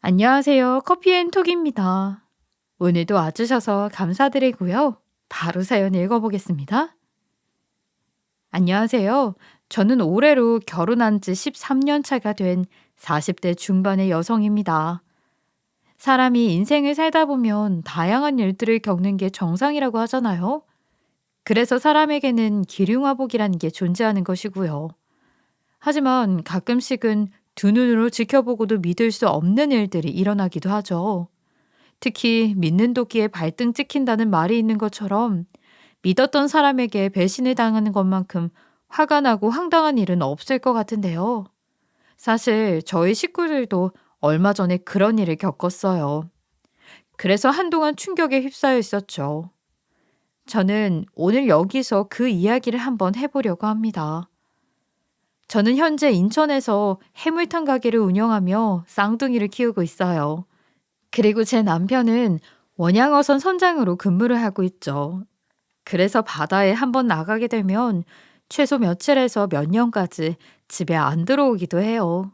안녕하세요. 커피앤톡입니다. 오늘도 와주셔서 감사드리고요. 바로 사연 읽어보겠습니다. 안녕하세요. 저는 올해로 결혼한 지 13년 차가 된 40대 중반의 여성입니다. 사람이 인생을 살다 보면 다양한 일들을 겪는 게 정상이라고 하잖아요. 그래서 사람에게는 기륭화복이라는 게 존재하는 것이고요. 하지만 가끔씩은 두 눈으로 지켜보고도 믿을 수 없는 일들이 일어나기도 하죠. 특히 믿는 도끼에 발등 찍힌다는 말이 있는 것처럼 믿었던 사람에게 배신을 당하는 것만큼 화가 나고 황당한 일은 없을 것 같은데요. 사실 저희 식구들도 얼마 전에 그런 일을 겪었어요. 그래서 한동안 충격에 휩싸여 있었죠. 저는 오늘 여기서 그 이야기를 한번 해보려고 합니다. 저는 현재 인천에서 해물탕 가게를 운영하며 쌍둥이를 키우고 있어요. 그리고 제 남편은 원양어선 선장으로 근무를 하고 있죠. 그래서 바다에 한번 나가게 되면 최소 며칠에서 몇 년까지 집에 안 들어오기도 해요.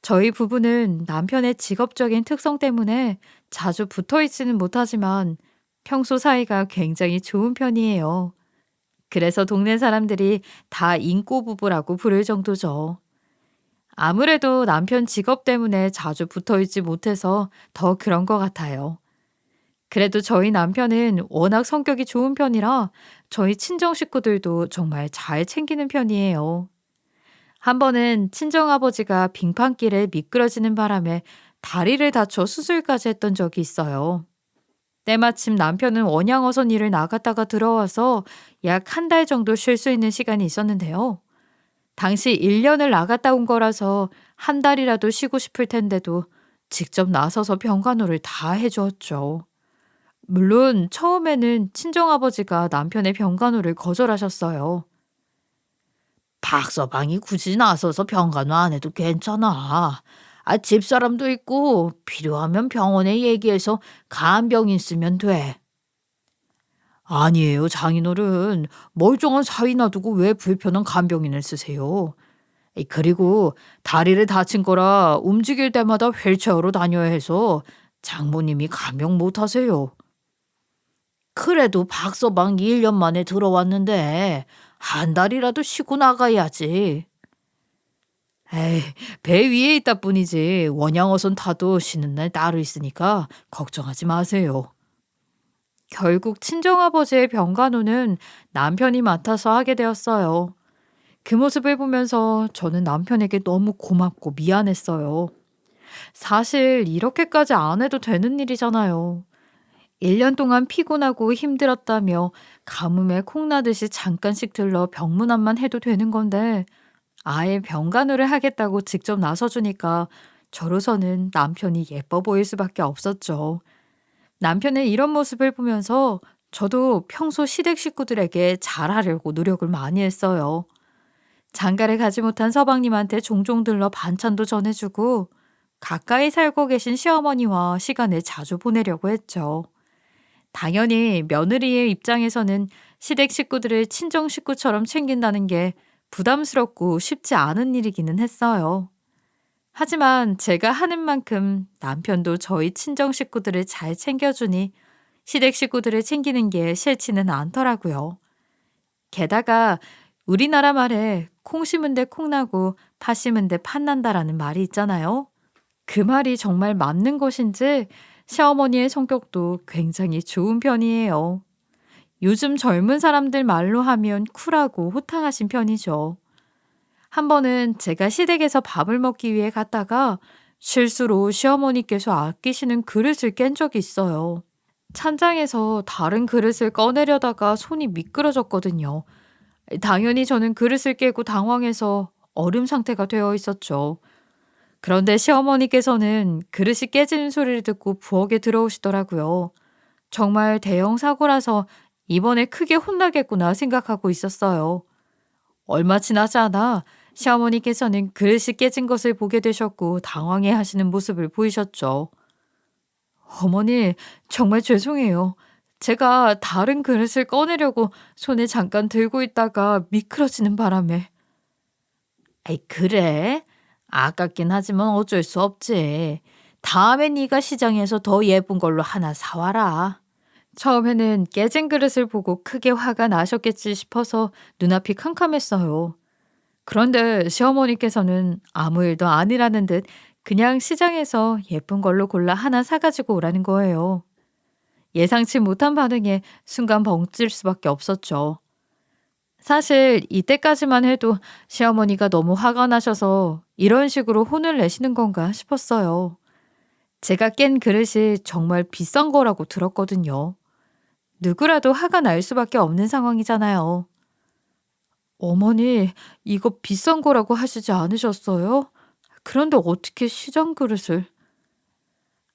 저희 부부는 남편의 직업적인 특성 때문에 자주 붙어 있지는 못하지만 평소 사이가 굉장히 좋은 편이에요. 그래서 동네 사람들이 다 인꼬 부부라고 부를 정도죠. 아무래도 남편 직업 때문에 자주 붙어 있지 못해서 더 그런 것 같아요. 그래도 저희 남편은 워낙 성격이 좋은 편이라 저희 친정 식구들도 정말 잘 챙기는 편이에요. 한 번은 친정아버지가 빙판길에 미끄러지는 바람에 다리를 다쳐 수술까지 했던 적이 있어요. 때마침 남편은 원양어선 일을 나갔다가 들어와서 약 한 달 정도 쉴 수 있는 시간이 있었는데요. 당시 1년을 나갔다 온 거라서 한 달이라도 쉬고 싶을 텐데도 직접 나서서 병간호를 다 해주었죠. 물론 처음에는 친정아버지가 남편의 병간호를 거절하셨어요. 박서방이 굳이 나서서 병간호 안 해도 괜찮아. 집사람도 있고 필요하면 병원에 얘기해서 간병인 쓰면 돼. 아니에요, 장인어른. 멀쩡한 사위 놔두고 왜 불편한 간병인을 쓰세요? 그리고 다리를 다친 거라 움직일 때마다 휠체어로 다녀야 해서 장모님이 간병 못 하세요. 그래도 박서방 1년 만에 들어왔는데 한 달이라도 쉬고 나가야지. 에이, 배 위에 있다 뿐이지 원양어선 타도 쉬는 날 따로 있으니까 걱정하지 마세요. 결국 친정아버지의 병간호는 남편이 맡아서 하게 되었어요. 그 모습을 보면서 저는 남편에게 너무 고맙고 미안했어요. 사실 이렇게까지 안 해도 되는 일이잖아요. 1년 동안 피곤하고 힘들었다며 가뭄에 콩나듯이 잠깐씩 들러 병문안만 해도 되는 건데 아예 병간호를 하겠다고 직접 나서주니까 저로서는 남편이 예뻐 보일 수밖에 없었죠. 남편의 이런 모습을 보면서 저도 평소 시댁 식구들에게 잘하려고 노력을 많이 했어요. 장가를 가지 못한 서방님한테 종종 들러 반찬도 전해주고 가까이 살고 계신 시어머니와 시간을 자주 보내려고 했죠. 당연히 며느리의 입장에서는 시댁 식구들을 친정 식구처럼 챙긴다는 게 부담스럽고 쉽지 않은 일이기는 했어요. 하지만 제가 하는 만큼 남편도 저희 친정 식구들을 잘 챙겨주니 시댁 식구들을 챙기는 게 싫지는 않더라고요. 게다가 우리나라 말에 콩 심은 데 콩 나고 팥 심은 데 팥 난다라는 말이 있잖아요. 그 말이 정말 맞는 것인지 시어머니의 성격도 굉장히 좋은 편이에요. 요즘 젊은 사람들 말로 하면 쿨하고 호탕하신 편이죠. 한 번은 제가 시댁에서 밥을 먹기 위해 갔다가 실수로 시어머니께서 아끼시는 그릇을 깬 적이 있어요. 찬장에서 다른 그릇을 꺼내려다가 손이 미끄러졌거든요. 당연히 저는 그릇을 깨고 당황해서 얼음 상태가 되어 있었죠. 그런데 시어머니께서는 그릇이 깨지는 소리를 듣고 부엌에 들어오시더라고요. 정말 대형 사고라서 이번에 크게 혼나겠구나 생각하고 있었어요. 얼마 지나지 않아 시어머니께서는 그릇이 깨진 것을 보게 되셨고 당황해 하시는 모습을 보이셨죠. 어머니, 정말 죄송해요. 제가 다른 그릇을 꺼내려고 손에 잠깐 들고 있다가 미끄러지는 바람에. 그래? 아깝긴 하지만 어쩔 수 없지. 다음에 네가 시장에서 더 예쁜 걸로 하나 사와라. 처음에는 깨진 그릇을 보고 크게 화가 나셨겠지 싶어서 눈앞이 캄캄했어요. 그런데 시어머니께서는 아무 일도 아니라는 듯 그냥 시장에서 예쁜 걸로 골라 하나 사가지고 오라는 거예요. 예상치 못한 반응에 순간 벙찔 수밖에 없었죠. 사실 이때까지만 해도 시어머니가 너무 화가 나셔서 이런 식으로 혼을 내시는 건가 싶었어요. 제가 깬 그릇이 정말 비싼 거라고 들었거든요. 누구라도 화가 날 수밖에 없는 상황이잖아요. 어머니, 이거 비싼 거라고 하시지 않으셨어요? 그런데 어떻게 시장 그릇을?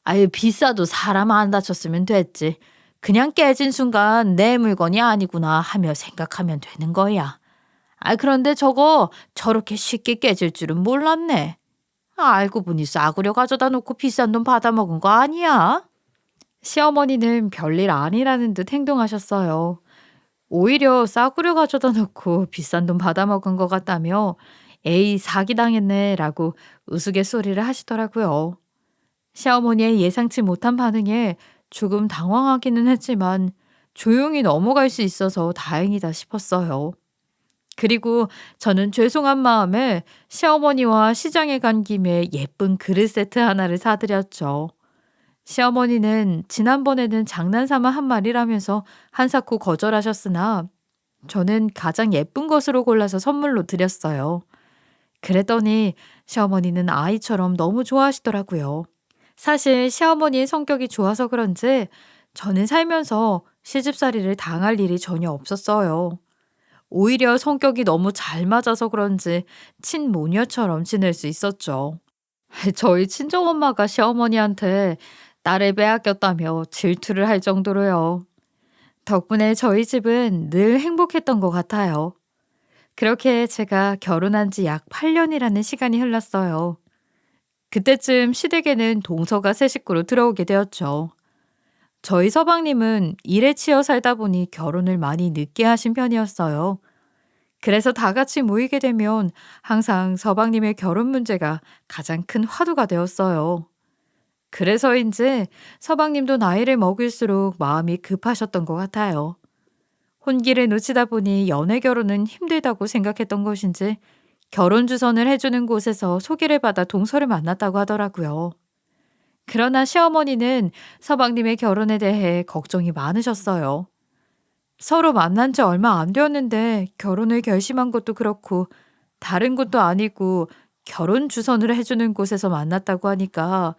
아유, 비싸도 사람 안 다쳤으면 됐지. 그냥 깨진 순간 내 물건이 아니구나 하며 생각하면 되는 거야. 아, 그런데 저거 저렇게 쉽게 깨질 줄은 몰랐네. 알고 보니 싸구려 가져다 놓고 비싼 돈 받아먹은 거 아니야? 시어머니는 별일 아니라는 듯 행동하셨어요. 오히려 싸구려 가져다 놓고 비싼 돈 받아먹은 것 같다며 에이 사기당했네 라고 우스갯소리를 하시더라고요. 시어머니의 예상치 못한 반응에 조금 당황하기는 했지만 조용히 넘어갈 수 있어서 다행이다 싶었어요. 그리고 저는 죄송한 마음에 시어머니와 시장에 간 김에 예쁜 그릇 세트 하나를 사드렸죠. 시어머니는 지난번에는 장난삼아 한 말이라면서 한사코 거절하셨으나 저는 가장 예쁜 것으로 골라서 선물로 드렸어요. 그랬더니 시어머니는 아이처럼 너무 좋아하시더라고요. 사실 시어머니의 성격이 좋아서 그런지 저는 살면서 시집살이를 당할 일이 전혀 없었어요. 오히려 성격이 너무 잘 맞아서 그런지 친모녀처럼 지낼 수 있었죠. 저희 친정엄마가 시어머니한테 딸을 빼앗겼다며 질투를 할 정도로요. 덕분에 저희 집은 늘 행복했던 것 같아요. 그렇게 제가 결혼한 지 약 8년이라는 시간이 흘렀어요. 그때쯤 시댁에는 동서가 새 식구로 들어오게 되었죠. 저희 서방님은 일에 치여 살다 보니 결혼을 많이 늦게 하신 편이었어요. 그래서 다 같이 모이게 되면 항상 서방님의 결혼 문제가 가장 큰 화두가 되었어요. 그래서인지 서방님도 나이를 먹을수록 마음이 급하셨던 것 같아요. 혼기를 놓치다 보니 연애 결혼은 힘들다고 생각했던 것인지 결혼 주선을 해주는 곳에서 소개를 받아 동서를 만났다고 하더라고요. 그러나 시어머니는 서방님의 결혼에 대해 걱정이 많으셨어요. 서로 만난 지 얼마 안 되었는데 결혼을 결심한 것도 그렇고 다른 곳도 아니고 결혼 주선을 해주는 곳에서 만났다고 하니까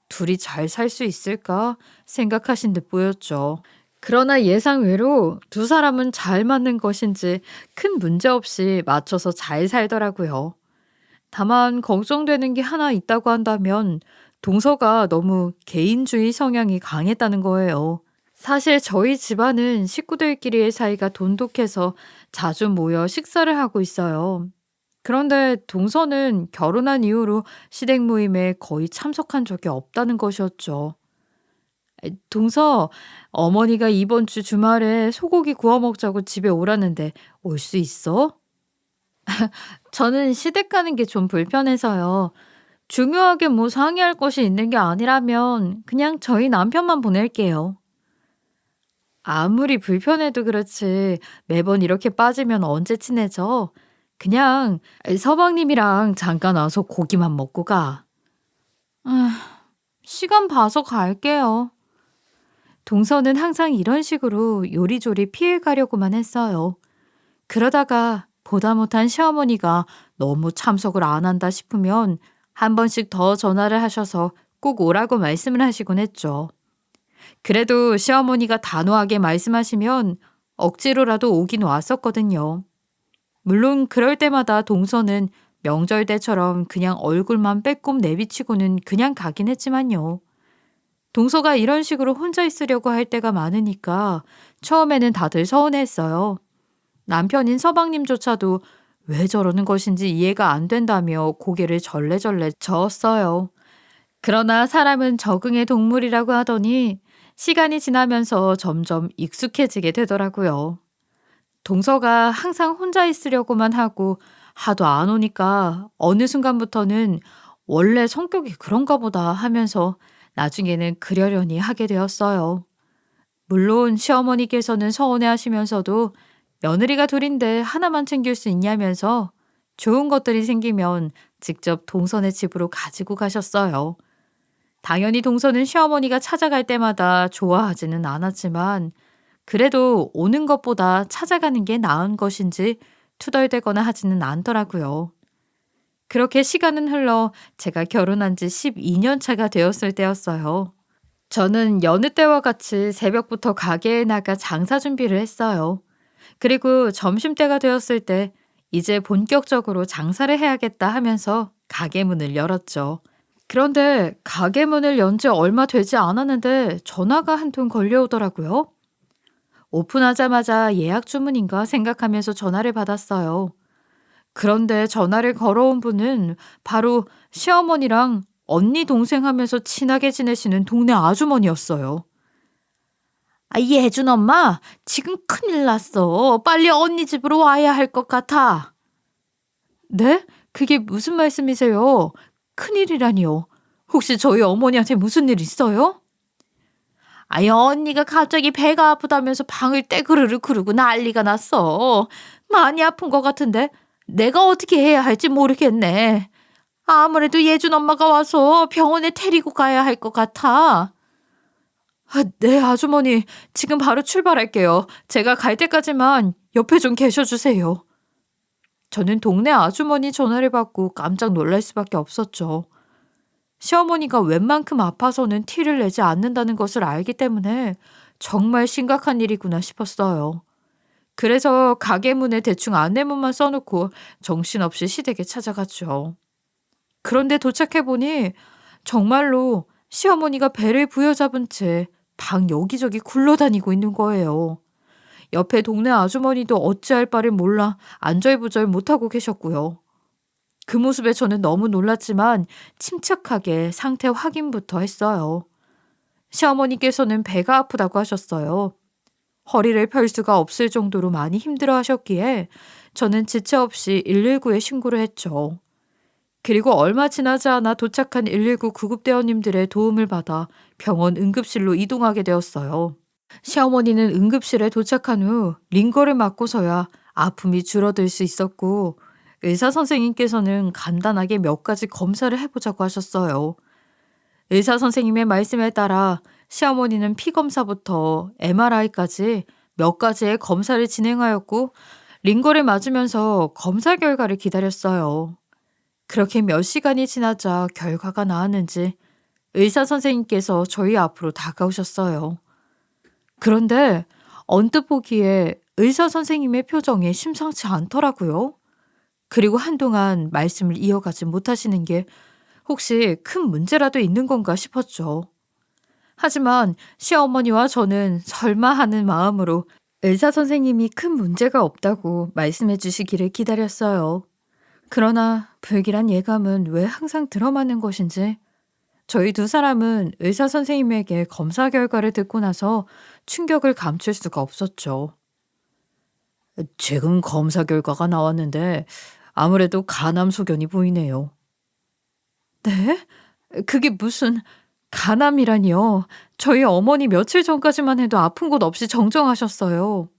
둘이 잘 살 수 있을까 생각하신 듯 보였죠. 그러나 예상외로 두 사람은 잘 맞는 것인지 큰 문제 없이 맞춰서 잘 살더라고요. 다만 걱정되는 게 하나 있다고 한다면 동서가 너무 개인주의 성향이 강했다는 거예요. 사실 저희 집안은 식구들끼리의 사이가 돈독해서 자주 모여 식사를 하고 있어요. 그런데 동서는 결혼한 이후로 시댁 모임에 거의 참석한 적이 없다는 것이었죠. 동서, 어머니가 이번 주 주말에 소고기 구워 먹자고 집에 오라는데 올 수 있어? 저는 시댁 가는 게 좀 불편해서요. 중요하게 뭐 상의할 것이 있는 게 아니라면 그냥 저희 남편만 보낼게요. 아무리 불편해도 그렇지 매번 이렇게 빠지면 언제 친해져? 그냥 서방님이랑 잠깐 와서 고기만 먹고 가. 아, 시간 봐서 갈게요. 동서는 항상 이런 식으로 요리조리 피해 가려고만 했어요. 그러다가 보다 못한 시어머니가 너무 참석을 안 한다 싶으면 한 번씩 더 전화를 하셔서 꼭 오라고 말씀을 하시곤 했죠. 그래도 시어머니가 단호하게 말씀하시면 억지로라도 오긴 왔었거든요. 물론 그럴 때마다 동서는 명절 때처럼 그냥 얼굴만 빼꼼 내비치고는 그냥 가긴 했지만요. 동서가 이런 식으로 혼자 있으려고 할 때가 많으니까 처음에는 다들 서운했어요. 남편인 서방님조차도 왜 저러는 것인지 이해가 안 된다며 고개를 절레절레 저었어요. 그러나 사람은 적응의 동물이라고 하더니 시간이 지나면서 점점 익숙해지게 되더라고요. 동서가 항상 혼자 있으려고만 하고 하도 안 오니까 어느 순간부터는 원래 성격이 그런가 보다 하면서 나중에는 그러려니 하게 되었어요. 물론 시어머니께서는 서운해 하시면서도 며느리가 둘인데 하나만 챙길 수 있냐면서 좋은 것들이 생기면 직접 동선의 집으로 가지고 가셨어요. 당연히 동선은 시어머니가 찾아갈 때마다 좋아하지는 않았지만 그래도 오는 것보다 찾아가는 게 나은 것인지 투덜대거나 하지는 않더라고요. 그렇게 시간은 흘러 제가 결혼한 지 12년 차가 되었을 때였어요. 저는 여느 때와 같이 새벽부터 가게에 나가 장사 준비를 했어요. 그리고 점심때가 되었을 때 이제 본격적으로 장사를 해야겠다 하면서 가게 문을 열었죠. 그런데 가게 문을 연 지 얼마 되지 않았는데 전화가 한 통 걸려오더라고요. 오픈하자마자 예약 주문인가 생각하면서 전화를 받았어요. 그런데 전화를 걸어온 분은 바로 시어머니랑 언니 동생 하면서 친하게 지내시는 동네 아주머니였어요. 아, 예준 엄마, 지금 큰일 났어. 빨리 언니 집으로 와야 할 것 같아. 네? 그게 무슨 말씀이세요? 큰일이라니요. 혹시 저희 어머니한테 무슨 일 있어요? 아니, 언니가 갑자기 배가 아프다면서 방을 떼그르르 그러고 난리가 났어. 많이 아픈 것 같은데 내가 어떻게 해야 할지 모르겠네. 아무래도 예준 엄마가 와서 병원에 데리고 가야 할 것 같아. 아, 네, 아주머니. 지금 바로 출발할게요. 제가 갈 때까지만 옆에 좀 계셔주세요. 저는 동네 아주머니 전화를 받고 깜짝 놀랄 수밖에 없었죠. 시어머니가 웬만큼 아파서는 티를 내지 않는다는 것을 알기 때문에 정말 심각한 일이구나 싶었어요. 그래서 가게 문에 대충 안내문만 써놓고 정신없이 시댁에 찾아갔죠. 그런데 도착해보니 정말로 시어머니가 배를 부여잡은 채 방 여기저기 굴러다니고 있는 거예요. 옆에 동네 아주머니도 어찌할 바를 몰라 안절부절 못하고 계셨고요. 그 모습에 저는 너무 놀랐지만 침착하게 상태 확인부터 했어요. 시어머니께서는 배가 아프다고 하셨어요. 허리를 펼 수가 없을 정도로 많이 힘들어 하셨기에 저는 지체 없이 119에 신고를 했죠. 그리고 얼마 지나지 않아 도착한 119 구급대원님들의 도움을 받아 병원 응급실로 이동하게 되었어요. 시어머니는 응급실에 도착한 후 링거를 맞고서야 아픔이 줄어들 수 있었고 의사 선생님께서는 간단하게 몇 가지 검사를 해보자고 하셨어요. 의사 선생님의 말씀에 따라 시어머니는 피 검사부터 MRI까지 몇 가지의 검사를 진행하였고 링거를 맞으면서 검사 결과를 기다렸어요. 그렇게 몇 시간이 지나자 결과가 나왔는지 의사 선생님께서 저희 앞으로 다가오셨어요. 그런데 언뜻 보기에 의사 선생님의 표정이 심상치 않더라고요. 그리고 한동안 말씀을 이어가지 못하시는 게 혹시 큰 문제라도 있는 건가 싶었죠. 하지만 시어머니와 저는 설마 하는 마음으로 의사 선생님이 큰 문제가 없다고 말씀해 주시기를 기다렸어요. 그러나 불길한 예감은 왜 항상 들어맞는 것인지 저희 두 사람은 의사 선생님에게 검사 결과를 듣고 나서 충격을 감출 수가 없었죠. 지금 검사 결과가 나왔는데 아무래도 간암 소견이 보이네요. 네? 그게 무슨 간암이라니요? 저희 어머니 며칠 전까지만 해도 아픈 곳 없이 정정하셨어요.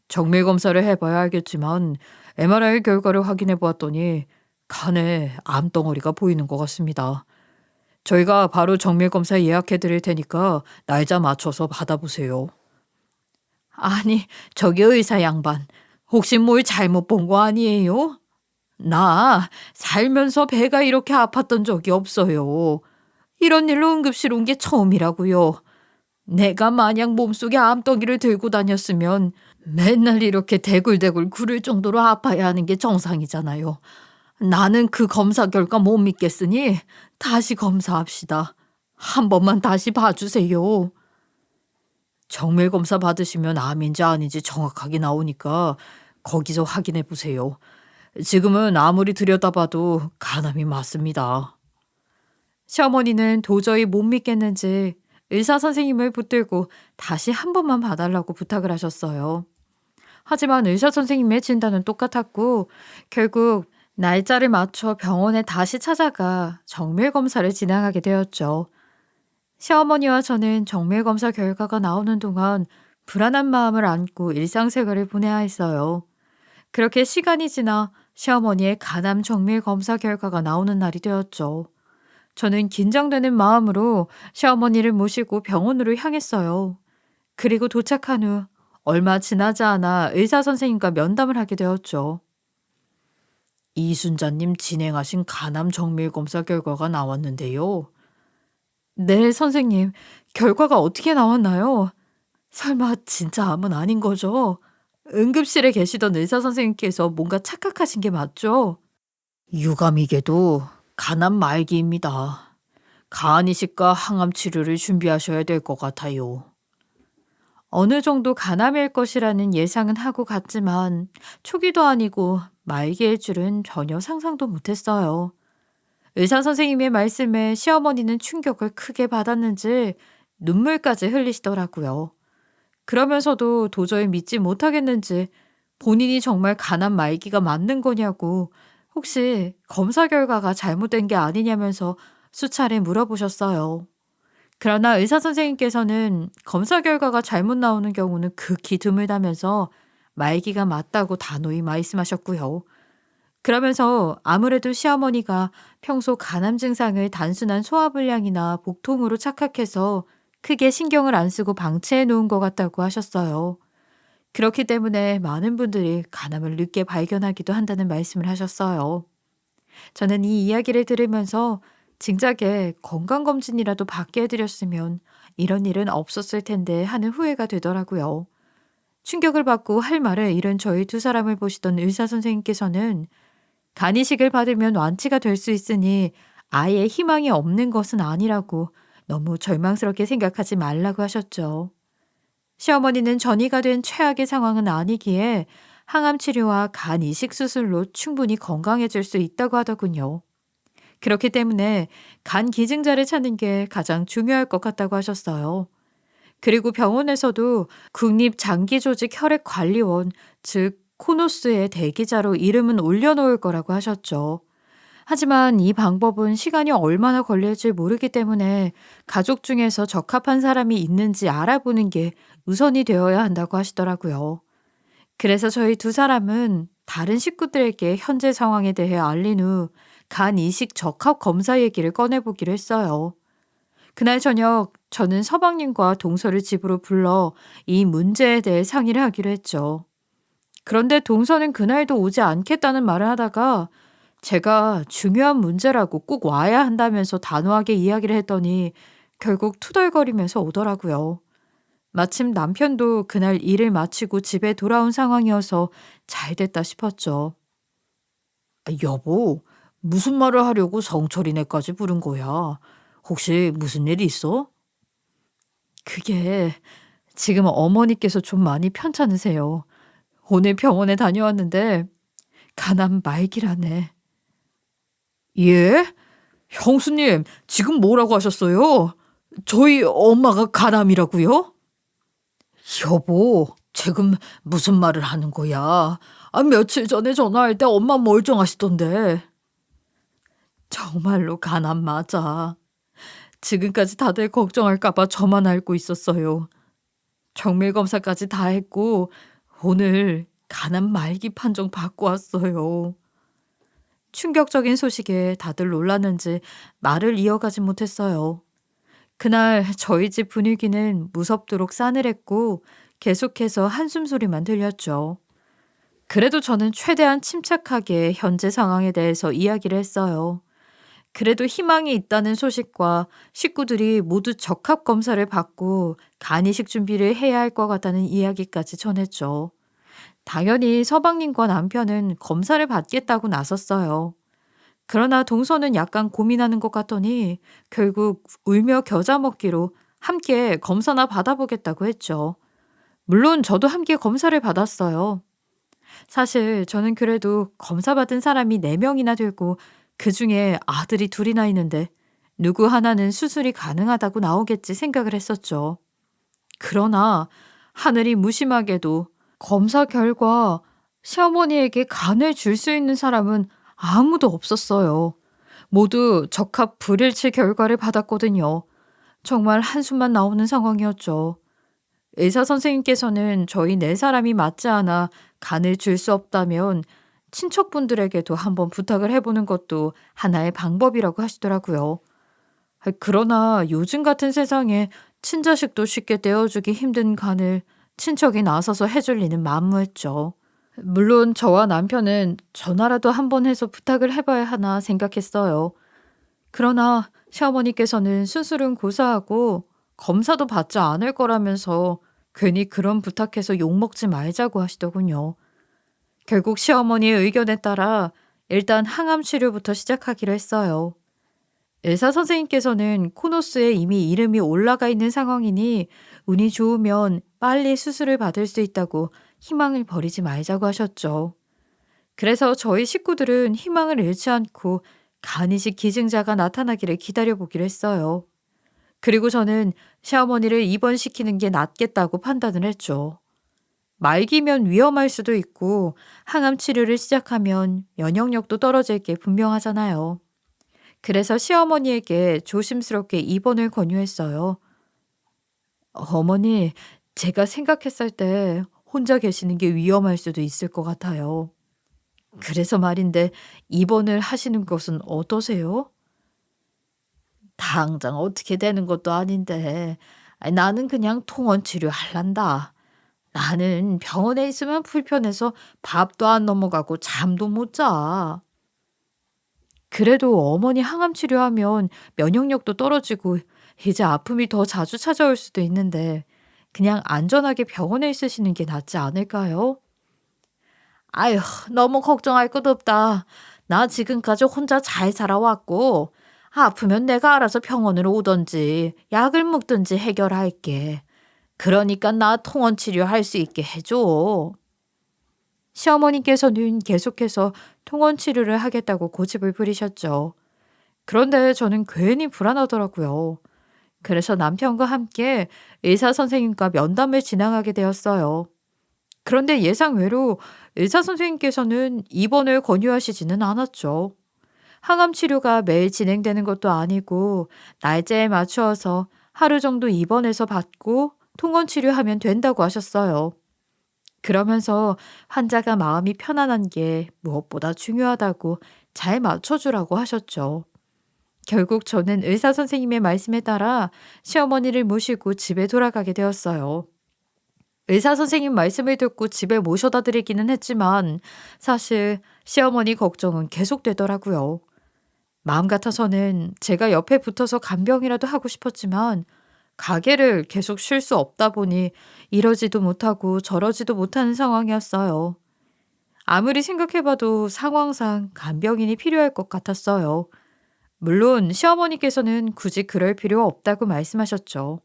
정밀 검사를 해봐야 알겠지만 MRI 결과를 확인해 보았더니 간에 암덩어리가 보이는 것 같습니다. 저희가 바로 정밀 검사 예약해 드릴 테니까 날짜 맞춰서 받아보세요. 아니, 저기 의사 양반, 혹시 뭘 잘못 본 거 아니에요? 나 살면서 배가 이렇게 아팠던 적이 없어요. 이런 일로 응급실 온 게 처음이라고요. 내가 만약 몸속에 암덩이를 들고 다녔으면 맨날 이렇게 대굴대굴 구를 정도로 아파야 하는 게 정상이잖아요. 나는 그 검사 결과 못 믿겠으니 다시 검사합시다. 한 번만 다시 봐주세요. 정밀 검사 받으시면 암인지 아닌지 정확하게 나오니까 거기서 확인해 보세요. 지금은 아무리 들여다봐도 간암이 맞습니다. 시어머니는 도저히 못 믿겠는지 의사 선생님을 붙들고 다시 한 번만 봐달라고 부탁을 하셨어요. 하지만 의사 선생님의 진단은 똑같았고 결국 날짜를 맞춰 병원에 다시 찾아가 정밀 검사를 진행하게 되었죠. 시어머니와 저는 정밀 검사 결과가 나오는 동안 불안한 마음을 안고 일상생활을 보내야 했어요. 그렇게 시간이 지나 시어머니의 간암 정밀 검사 결과가 나오는 날이 되었죠. 저는 긴장되는 마음으로 시어머니를 모시고 병원으로 향했어요. 그리고 도착한 후 얼마 지나지 않아 의사 선생님과 면담을 하게 되었죠. 이순자님 진행하신 간암 정밀 검사 결과가 나왔는데요. 네, 선생님. 결과가 어떻게 나왔나요? 설마 진짜 암은 아닌 거죠? 응급실에 계시던 의사 선생님께서 뭔가 착각하신 게 맞죠? 유감이게도 간암 말기입니다. 간 이식과 항암 치료를 준비하셔야 될 것 같아요. 어느 정도 간암일 것이라는 예상은 하고 갔지만 초기도 아니고 말기일 줄은 전혀 상상도 못했어요. 의사 선생님의 말씀에 시어머니는 충격을 크게 받았는지 눈물까지 흘리시더라고요. 그러면서도 도저히 믿지 못하겠는지 본인이 정말 간암 말기가 맞는 거냐고 혹시 검사 결과가 잘못된 게 아니냐면서 수차례 물어보셨어요. 그러나 의사 선생님께서는 검사 결과가 잘못 나오는 경우는 극히 드물다면서 말기가 맞다고 단호히 말씀하셨고요. 그러면서 아무래도 시어머니가 평소 간암 증상을 단순한 소화불량이나 복통으로 착각해서 크게 신경을 안 쓰고 방치해 놓은 것 같다고 하셨어요. 그렇기 때문에 많은 분들이 간암을 늦게 발견하기도 한다는 말씀을 하셨어요. 저는 이 이야기를 들으면서 진작에 건강검진이라도 받게 해드렸으면 이런 일은 없었을 텐데 하는 후회가 되더라고요. 충격을 받고 할 말을 잃은 저희 두 사람을 보시던 의사 선생님께서는 간이식을 받으면 완치가 될 수 있으니 아예 희망이 없는 것은 아니라고 너무 절망스럽게 생각하지 말라고 하셨죠. 시어머니는 전이가 된 최악의 상황은 아니기에 항암 치료와 간 이식 수술로 충분히 건강해질 수 있다고 하더군요. 그렇기 때문에 간 기증자를 찾는 게 가장 중요할 것 같다고 하셨어요. 그리고 병원에서도 국립장기조직혈액관리원, 즉 코노스의 대기자로 이름은 올려놓을 거라고 하셨죠. 하지만 이 방법은 시간이 얼마나 걸릴지 모르기 때문에 가족 중에서 적합한 사람이 있는지 알아보는 게 우선이 되어야 한다고 하시더라고요. 그래서 저희 두 사람은 다른 식구들에게 현재 상황에 대해 알린 후 간 이식 적합 검사 얘기를 꺼내보기로 했어요. 그날 저녁 저는 서방님과 동서를 집으로 불러 이 문제에 대해 상의를 하기로 했죠. 그런데 동서는 그날도 오지 않겠다는 말을 하다가 제가 중요한 문제라고 꼭 와야 한다면서 단호하게 이야기를 했더니 결국 투덜거리면서 오더라고요. 마침 남편도 그날 일을 마치고 집에 돌아온 상황이어서 잘 됐다 싶었죠. 여보, 무슨 말을 하려고 성철이네까지 부른 거야? 혹시 무슨 일 있어? 그게 지금 어머니께서 좀 많이 편찮으세요. 오늘 병원에 다녀왔는데 간암 말기라네. 예? 형수님, 지금 뭐라고 하셨어요? 저희 엄마가 간암이라고요? 여보, 지금 무슨 말을 하는 거야? 며칠 전에 전화할 때 엄마 멀쩡하시던데. 정말로 간암 맞아. 지금까지 다들 걱정할까 봐 저만 알고 있었어요. 정밀 검사까지 다 했고 오늘 간암 말기 판정 받고 왔어요. 충격적인 소식에 다들 놀랐는지 말을 이어가지 못했어요. 그날 저희 집 분위기는 무섭도록 싸늘했고 계속해서 한숨 소리만 들렸죠. 그래도 저는 최대한 침착하게 현재 상황에 대해서 이야기를 했어요. 그래도 희망이 있다는 소식과 식구들이 모두 적합 검사를 받고 간이식 준비를 해야 할 것 같다는 이야기까지 전했죠. 당연히 서방님과 남편은 검사를 받겠다고 나섰어요. 그러나 동서는 약간 고민하는 것 같더니 결국 울며 겨자 먹기로 함께 검사나 받아보겠다고 했죠. 물론 저도 함께 검사를 받았어요. 사실 저는 그래도 검사 받은 사람이 4명이나 되고 그 중에 아들이 둘이나 있는데 누구 하나는 수술이 가능하다고 나오겠지 생각을 했었죠. 그러나 하늘이 무심하게도 검사 결과 시어머니에게 간을 줄 수 있는 사람은 아무도 없었어요. 모두 적합 불일치 결과를 받았거든요. 정말 한숨만 나오는 상황이었죠. 의사 선생님께서는 저희 네 사람이 맞지 않아 간을 줄 수 없다면 친척분들에게도 한번 부탁을 해보는 것도 하나의 방법이라고 하시더라고요. 그러나 요즘 같은 세상에 친자식도 쉽게 떼어주기 힘든 간을 친척이 나서서 해줄 리는 만무했죠. 물론 저와 남편은 전화라도 한번 해서 부탁을 해봐야 하나 생각했어요. 그러나 시어머니께서는 수술은 고사하고 검사도 받지 않을 거라면서 괜히 그런 부탁해서 욕먹지 말자고 하시더군요. 결국 시어머니의 의견에 따라 일단 항암 치료부터 시작하기로 했어요. 의사 선생님께서는 코노스에 이미 이름이 올라가 있는 상황이니 운이 좋으면 빨리 수술을 받을 수 있다고 희망을 버리지 말자고 하셨죠. 그래서 저희 식구들은 희망을 잃지 않고 간이식 기증자가 나타나기를 기다려보기로 했어요. 그리고 저는 시어머니를 입원시키는 게 낫겠다고 판단을 했죠. 말기면 위험할 수도 있고 항암 치료를 시작하면 면역력도 떨어질 게 분명하잖아요. 그래서 시어머니에게 조심스럽게 입원을 권유했어요. 어머니, 제가 생각했을 때 혼자 계시는 게 위험할 수도 있을 것 같아요. 그래서 말인데 입원을 하시는 것은 어떠세요? 당장 어떻게 되는 것도 아닌데 나는 그냥 통원 치료할란다. 나는 병원에 있으면 불편해서 밥도 안 넘어가고 잠도 못 자. 그래도 어머니 항암 치료하면 면역력도 떨어지고 이제 아픔이 더 자주 찾아올 수도 있는데 그냥 안전하게 병원에 있으시는 게 낫지 않을까요? 아휴, 너무 걱정할 것 없다. 나 지금까지 혼자 잘 살아왔고 아프면 내가 알아서 병원으로 오든지 약을 먹든지 해결할게. 그러니까 나 통원 치료할 수 있게 해줘. 시어머니께서는 계속해서 통원 치료를 하겠다고 고집을 부리셨죠. 그런데 저는 괜히 불안하더라고요. 그래서 남편과 함께 의사 선생님과 면담을 진행하게 되었어요. 그런데 예상외로 의사 선생님께서는 입원을 권유하시지는 않았죠. 항암 치료가 매일 진행되는 것도 아니고 날짜에 맞추어서 하루 정도 입원해서 받고 통원 치료하면 된다고 하셨어요. 그러면서 환자가 마음이 편안한 게 무엇보다 중요하다고 잘 맞춰주라고 하셨죠. 결국 저는 의사 선생님의 말씀에 따라 시어머니를 모시고 집에 돌아가게 되었어요. 의사 선생님 말씀을 듣고 집에 모셔다 드리기는 했지만 사실 시어머니 걱정은 계속되더라고요. 마음 같아서는 제가 옆에 붙어서 간병이라도 하고 싶었지만 가게를 계속 쉴 수 없다 보니 이러지도 못하고 저러지도 못하는 상황이었어요. 아무리 생각해봐도 상황상 간병인이 필요할 것 같았어요. 물론 시어머니께서는 굳이 그럴 필요 없다고 말씀하셨죠.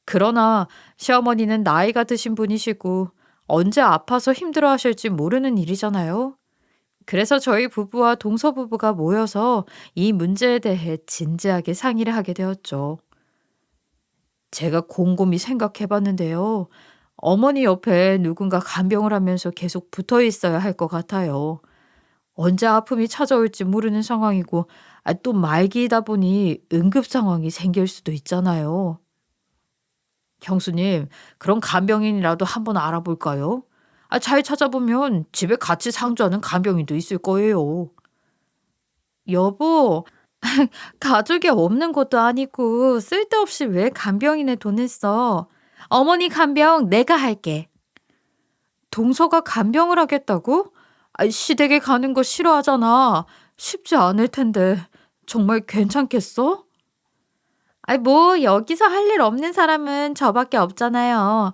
그러나 시어머니는 나이가 드신 분이시고 언제 아파서 힘들어 하실지 모르는 일이잖아요. 그래서 저희 부부와 동서 부부가 모여서 이 문제에 대해 진지하게 상의를 하게 되었죠. 제가 곰곰이 생각해 봤는데요. 어머니 옆에 누군가 간병을 하면서 계속 붙어 있어야 할 것 같아요. 언제 아픔이 찾아올지 모르는 상황이고, 또 말기이다 보니 응급 상황이 생길 수도 있잖아요. 형수님, 그런 간병인이라도 한번 알아볼까요? 잘 찾아보면 집에 같이 상주하는 간병인도 있을 거예요. 여보, 가족이 없는 것도 아니고 쓸데없이 왜 간병인에 돈을 써? 어머니 간병 내가 할게. 동서가 간병을 하겠다고? 시댁에 가는 거 싫어하잖아. 쉽지 않을 텐데 정말 괜찮겠어? 뭐 여기서 할 일 없는 사람은 저밖에 없잖아요.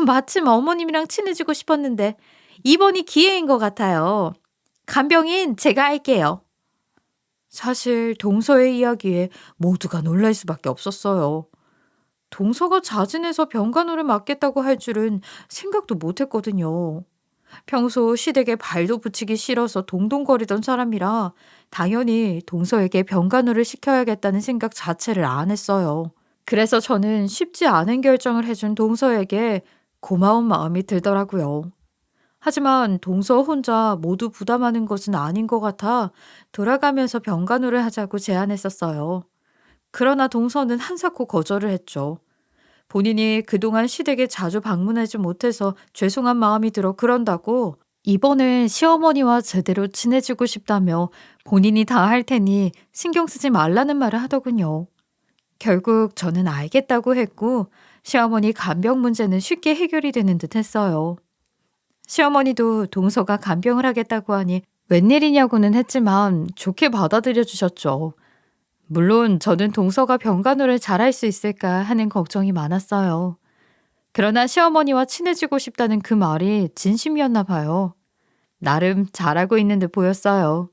마침 어머님이랑 친해지고 싶었는데 이번이 기회인 것 같아요. 간병인 제가 할게요. 사실 동서의 이야기에 모두가 놀랄 수밖에 없었어요. 동서가 자진해서 병간호를 맡겠다고 할 줄은 생각도 못했거든요. 평소 시댁에 발도 붙이기 싫어서 동동거리던 사람이라 당연히 동서에게 병간호를 시켜야겠다는 생각 자체를 안 했어요. 그래서 저는 쉽지 않은 결정을 해준 동서에게 고마운 마음이 들더라고요. 하지만 동서 혼자 모두 부담하는 것은 아닌 것 같아 돌아가면서 병간호를 하자고 제안했었어요. 그러나 동서는 한사코 거절을 했죠. 본인이 그동안 시댁에 자주 방문하지 못해서 죄송한 마음이 들어 그런다고 이번에 시어머니와 제대로 친해지고 싶다며 본인이 다 할 테니 신경 쓰지 말라는 말을 하더군요. 결국 저는 알겠다고 했고 시어머니 간병 문제는 쉽게 해결이 되는 듯 했어요. 시어머니도 동서가 간병을 하겠다고 하니 웬일이냐고는 했지만 좋게 받아들여 주셨죠. 물론 저는 동서가 병간호를 잘할 수 있을까 하는 걱정이 많았어요. 그러나 시어머니와 친해지고 싶다는 그 말이 진심이었나 봐요. 나름 잘하고 있는 듯 보였어요.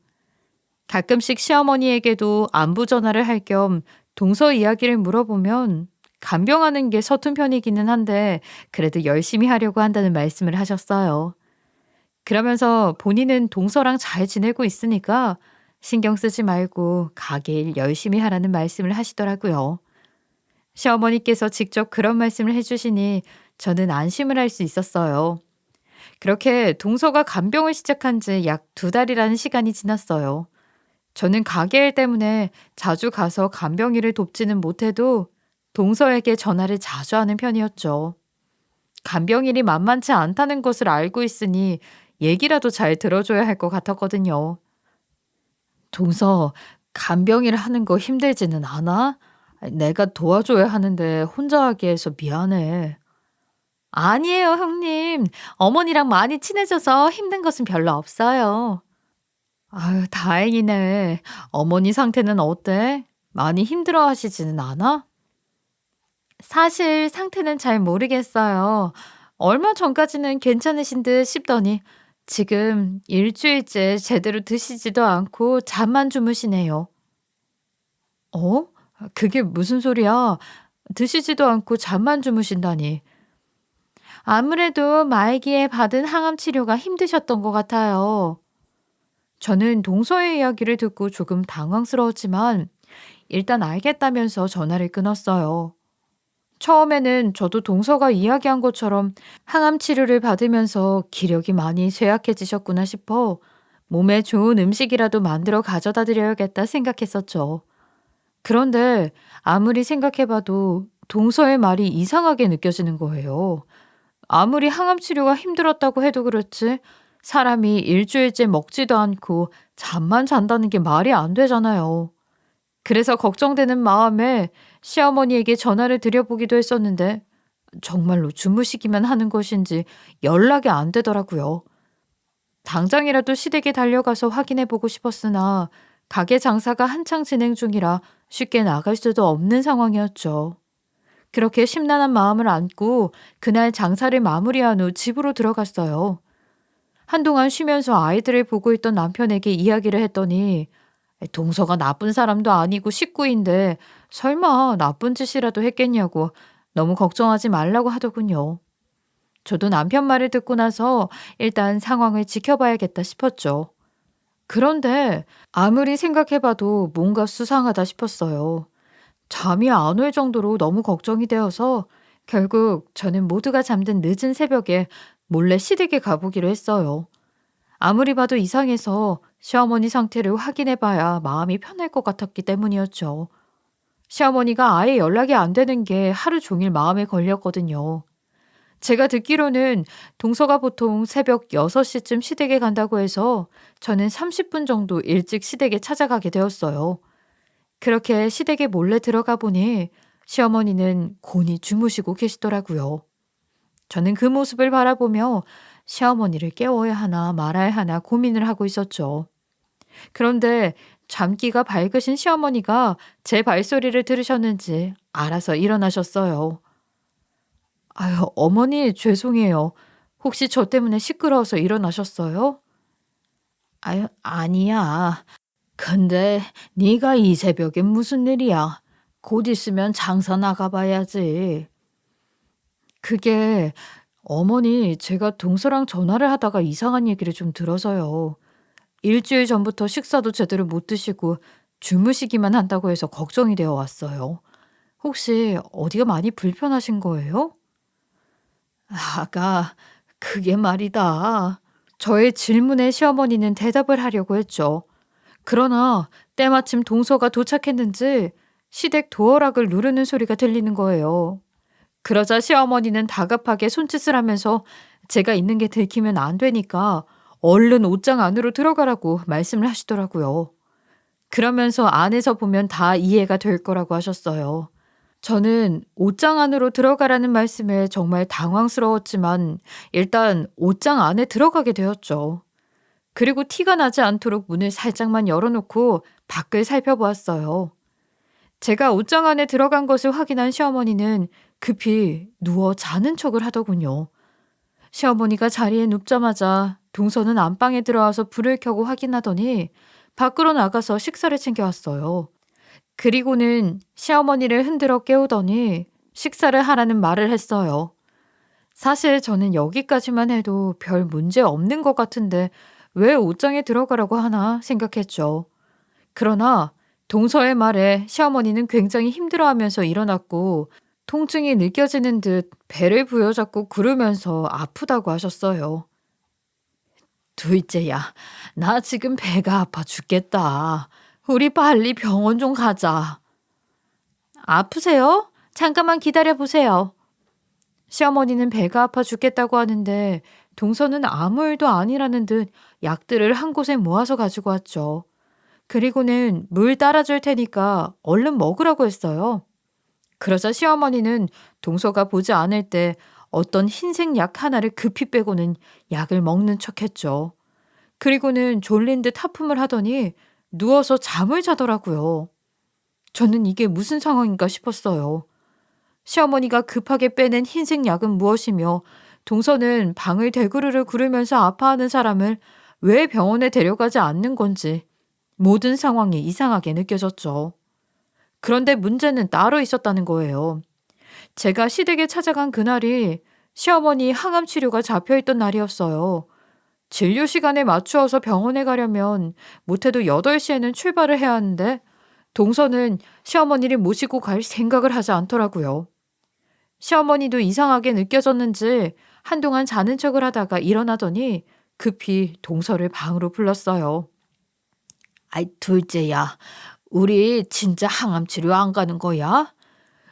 가끔씩 시어머니에게도 안부 전화를 할 겸 동서 이야기를 물어보면 간병하는 게 서툰 편이기는 한데 그래도 열심히 하려고 한다는 말씀을 하셨어요. 그러면서 본인은 동서랑 잘 지내고 있으니까 신경 쓰지 말고 가게 일 열심히 하라는 말씀을 하시더라고요. 시어머니께서 직접 그런 말씀을 해주시니 저는 안심을 할 수 있었어요. 그렇게 동서가 간병을 시작한 지 약 2달이라는 시간이 지났어요. 저는 가게 일 때문에 자주 가서 간병 일을 돕지는 못해도 동서에게 전화를 자주 하는 편이었죠. 간병 일이 만만치 않다는 것을 알고 있으니 얘기라도 잘 들어줘야 할 것 같았거든요. 동서, 간병 일 하는 거 힘들지는 않아? 내가 도와줘야 하는데 혼자 하게 해서 미안해. 아니에요, 형님. 어머니랑 많이 친해져서 힘든 것은 별로 없어요. 아유, 다행이네. 어머니 상태는 어때? 많이 힘들어 하시지는 않아? 사실 상태는 잘 모르겠어요. 얼마 전까지는 괜찮으신 듯 싶더니 지금 일주일째 제대로 드시지도 않고 잠만 주무시네요. 어? 그게 무슨 소리야? 드시지도 않고 잠만 주무신다니. 아무래도 말기에 받은 항암 치료가 힘드셨던 것 같아요. 저는 동서의 이야기를 듣고 조금 당황스러웠지만 일단 알겠다면서 전화를 끊었어요. 처음에는 저도 동서가 이야기한 것처럼 항암 치료를 받으면서 기력이 많이 쇠약해지셨구나 싶어 몸에 좋은 음식이라도 만들어 가져다 드려야겠다 생각했었죠. 그런데 아무리 생각해봐도 동서의 말이 이상하게 느껴지는 거예요. 아무리 항암 치료가 힘들었다고 해도 그렇지 사람이 일주일째 먹지도 않고 잠만 잔다는 게 말이 안 되잖아요. 그래서 걱정되는 마음에 시어머니에게 전화를 드려보기도 했었는데 정말로 주무시기만 하는 것인지 연락이 안 되더라고요. 당장이라도 시댁에 달려가서 확인해 보고 싶었으나 가게 장사가 한창 진행 중이라 쉽게 나갈 수도 없는 상황이었죠. 그렇게 심란한 마음을 안고 그날 장사를 마무리한 후 집으로 들어갔어요. 한동안 쉬면서 아이들을 보고 있던 남편에게 이야기를 했더니 동서가 나쁜 사람도 아니고 식구인데 설마 나쁜 짓이라도 했겠냐고 너무 걱정하지 말라고 하더군요. 저도 남편 말을 듣고 나서 일단 상황을 지켜봐야겠다 싶었죠. 그런데 아무리 생각해봐도 뭔가 수상하다 싶었어요. 잠이 안 올 정도로 너무 걱정이 되어서 결국 저는 모두가 잠든 늦은 새벽에 몰래 시댁에 가보기로 했어요. 아무리 봐도 이상해서 시어머니 상태를 확인해 봐야 마음이 편할 것 같았기 때문이었죠. 시어머니가 아예 연락이 안 되는 게 하루 종일 마음에 걸렸거든요. 제가 듣기로는 동서가 보통 새벽 6시쯤 시댁에 간다고 해서 저는 30분 정도 일찍 시댁에 찾아가게 되었어요. 그렇게 시댁에 몰래 들어가 보니 시어머니는 곤히 주무시고 계시더라고요. 저는 그 모습을 바라보며 시어머니를 깨워야 하나 말아야 하나 고민을 하고 있었죠. 그런데 잠기가 밝으신 시어머니가 제 발소리를 들으셨는지 알아서 일어나셨어요. 아유, 어머니 죄송해요. 혹시 저 때문에 시끄러워서 일어나셨어요? 아유, 아니야. 근데 네가 이 새벽에 무슨 일이야? 곧 있으면 장사 나가봐야지. 그게 어머니 제가 동서랑 전화를 하다가 이상한 얘기를 좀 들어서요. 일주일 전부터 식사도 제대로 못 드시고 주무시기만 한다고 해서 걱정이 되어 왔어요. 혹시 어디가 많이 불편하신 거예요? 아가, 그게 말이다. 저의 질문에 시어머니는 대답을 하려고 했죠. 그러나 때마침 동서가 도착했는지 시댁 도어락을 누르는 소리가 들리는 거예요. 그러자 시어머니는 다급하게 손짓을 하면서 제가 있는 게 들키면 안 되니까 얼른 옷장 안으로 들어가라고 말씀을 하시더라고요. 그러면서 안에서 보면 다 이해가 될 거라고 하셨어요. 저는 옷장 안으로 들어가라는 말씀에 정말 당황스러웠지만 일단 옷장 안에 들어가게 되었죠. 그리고 티가 나지 않도록 문을 살짝만 열어놓고 밖을 살펴보았어요. 제가 옷장 안에 들어간 것을 확인한 시어머니는 급히 누워 자는 척을 하더군요. 시어머니가 자리에 눕자마자 동서는 안방에 들어와서 불을 켜고 확인하더니 밖으로 나가서 식사를 챙겨왔어요. 그리고는 시어머니를 흔들어 깨우더니 식사를 하라는 말을 했어요. 사실 저는 여기까지만 해도 별 문제 없는 것 같은데 왜 옷장에 들어가라고 하나 생각했죠. 그러나 동서의 말에 시어머니는 굉장히 힘들어하면서 일어났고 통증이 느껴지는 듯 배를 부여잡고 구르면서 아프다고 하셨어요. 둘째야, 나 지금 배가 아파 죽겠다. 우리 빨리 병원 좀 가자. 아프세요? 잠깐만 기다려 보세요. 시어머니는 배가 아파 죽겠다고 하는데 동서는 아무 일도 아니라는 듯 약들을 한 곳에 모아서 가지고 왔죠. 그리고는 물 따라줄 테니까 얼른 먹으라고 했어요. 그러자 시어머니는 동서가 보지 않을 때 어떤 흰색 약 하나를 급히 빼고는 약을 먹는 척했죠. 그리고는 졸린 듯 하품을 하더니 누워서 잠을 자더라고요. 저는 이게 무슨 상황인가 싶었어요. 시어머니가 급하게 빼낸 흰색 약은 무엇이며 동서는 방을 대구르르 구르면서 아파하는 사람을 왜 병원에 데려가지 않는 건지 모든 상황이 이상하게 느껴졌죠. 그런데 문제는 따로 있었다는 거예요. 제가 시댁에 찾아간 그날이 시어머니 항암 치료가 잡혀있던 날이었어요. 진료 시간에 맞추어서 병원에 가려면 못해도 8시에는 출발을 해야 하는데 동서는 시어머니를 모시고 갈 생각을 하지 않더라고요. 시어머니도 이상하게 느껴졌는지 한동안 자는 척을 하다가 일어나더니 급히 동서를 방으로 불렀어요. 아이, 둘째야, 우리 진짜 항암 치료 안 가는 거야?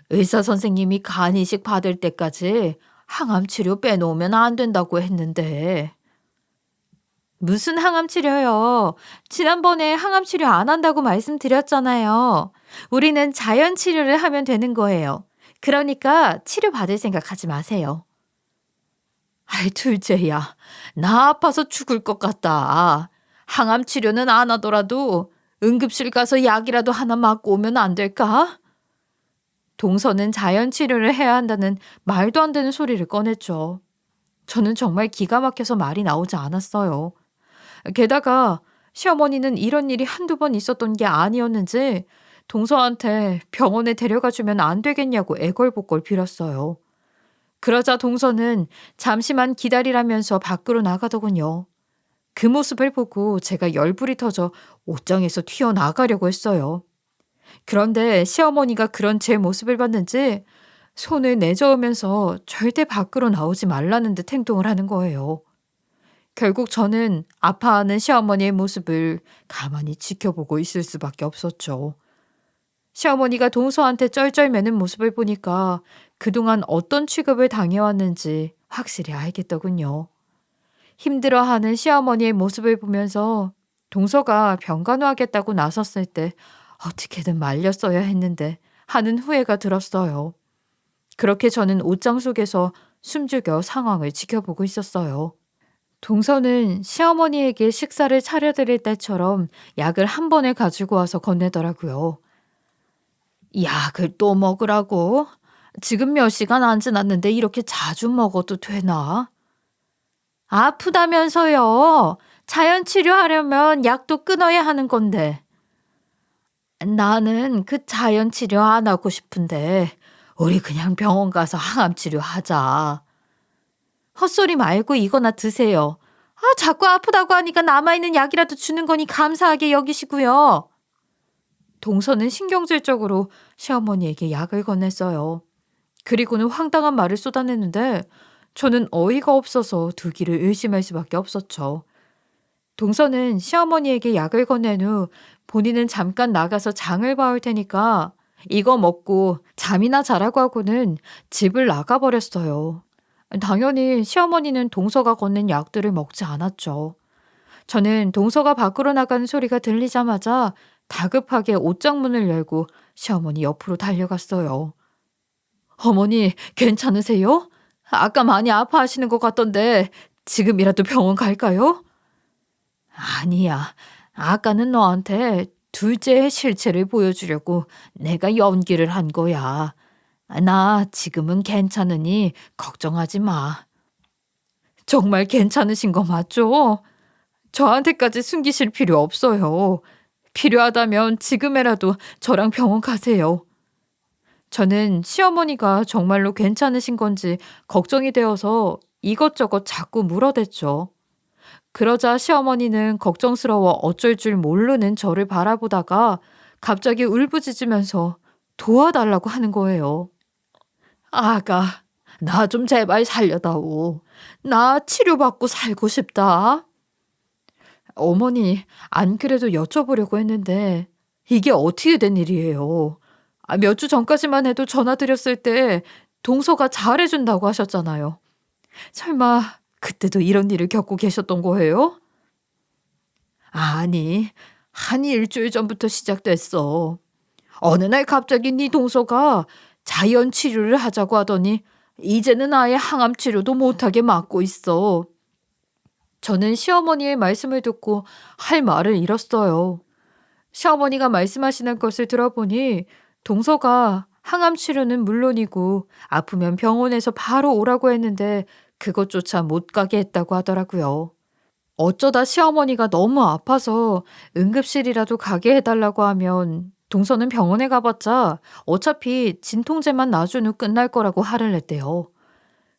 의사 선생님이 간 이식 받을 때까지 항암 치료 빼놓으면 안 된다고 했는데. 무슨 항암 치료요? 지난번에 항암 치료 안 한다고 말씀드렸잖아요. 우리는 자연 치료를 하면 되는 거예요. 그러니까 치료 받을 생각하지 마세요. 아이, 둘째야, 나 아파서 죽을 것 같다. 항암 치료는 안 하더라도 응급실 가서 약이라도 하나 맞고 오면 안 될까? 동서는 자연 치료를 해야 한다는 말도 안 되는 소리를 꺼냈죠. 저는 정말 기가 막혀서 말이 나오지 않았어요. 게다가 시어머니는 이런 일이 한두 번 있었던 게 아니었는지 동서한테 병원에 데려가 주면 안 되겠냐고 애걸복걸 빌었어요. 그러자 동서는 잠시만 기다리라면서 밖으로 나가더군요. 그 모습을 보고 제가 열불이 터져 옷장에서 튀어나가려고 했어요. 그런데 시어머니가 그런 제 모습을 봤는지 손을 내저으면서 절대 밖으로 나오지 말라는 듯 행동을 하는 거예요. 결국 저는 아파하는 시어머니의 모습을 가만히 지켜보고 있을 수밖에 없었죠. 시어머니가 동서한테 쩔쩔매는 모습을 보니까 그동안 어떤 취급을 당해왔는지 확실히 알겠더군요. 힘들어하는 시어머니의 모습을 보면서 동서가 병간호하겠다고 나섰을 때 어떻게든 말렸어야 했는데 하는 후회가 들었어요. 그렇게 저는 옷장 속에서 숨죽여 상황을 지켜보고 있었어요. 동서는 시어머니에게 식사를 차려드릴 때처럼 약을 한 번에 가지고 와서 건네더라고요. 약을 또 먹으라고? 지금 몇 시간 안 지났는데 이렇게 자주 먹어도 되나? 아프다면서요. 자연 치료하려면 약도 끊어야 하는 건데. 나는 그 자연 치료 안 하고 싶은데 우리 그냥 병원 가서 항암 치료하자. 헛소리 말고 이거나 드세요. 자꾸 아프다고 하니까 남아있는 약이라도 주는 거니 감사하게 여기시고요. 동서는 신경질적으로 시어머니에게 약을 건넸어요. 그리고는 황당한 말을 쏟아냈는데 저는 어이가 없어서 두기를 의심할 수밖에 없었죠. 동서는 시어머니에게 약을 건넨 후 본인은 잠깐 나가서 장을 봐올 테니까 이거 먹고 잠이나 자라고 하고는 집을 나가버렸어요. 당연히 시어머니는 동서가 건넨 약들을 먹지 않았죠. 저는 동서가 밖으로 나가는 소리가 들리자마자 다급하게 옷장 문을 열고 시어머니 옆으로 달려갔어요. 어머니, 괜찮으세요? 아까 많이 아파하시는 것 같던데 지금이라도 병원 갈까요? 아니야. 아까는 너한테 둘째의 실체를 보여주려고 내가 연기를 한 거야. 나 지금은 괜찮으니 걱정하지 마. 정말 괜찮으신 거 맞죠? 저한테까지 숨기실 필요 없어요. 필요하다면 지금이라도 저랑 병원 가세요. 저는 시어머니가 정말로 괜찮으신 건지 걱정이 되어서 이것저것 자꾸 물어댔죠. 그러자 시어머니는 걱정스러워 어쩔 줄 모르는 저를 바라보다가 갑자기 울부짖으면서 도와달라고 하는 거예요. 아가, 나 좀 제발 살려다오. 나 치료받고 살고 싶다. 어머니, 안 그래도 여쭤보려고 했는데 이게 어떻게 된 일이에요? 몇 주 전까지만 해도 전화 드렸을 때 동서가 잘해준다고 하셨잖아요. 설마 그때도 이런 일을 겪고 계셨던 거예요? 아니, 한 일주일 전부터 시작됐어. 어느 날 갑자기 네 동서가 자연 치료를 하자고 하더니 이제는 아예 항암 치료도 못하게 막고 있어. 저는 시어머니의 말씀을 듣고 할 말을 잃었어요. 시어머니가 말씀하시는 것을 들어보니 동서가 항암 치료는 물론이고 아프면 병원에서 바로 오라고 했는데 그것조차 못 가게 했다고 하더라고요. 어쩌다 시어머니가 너무 아파서 응급실이라도 가게 해달라고 하면 동서는 병원에 가봤자 어차피 진통제만 놔준 후 끝날 거라고 화를 냈대요.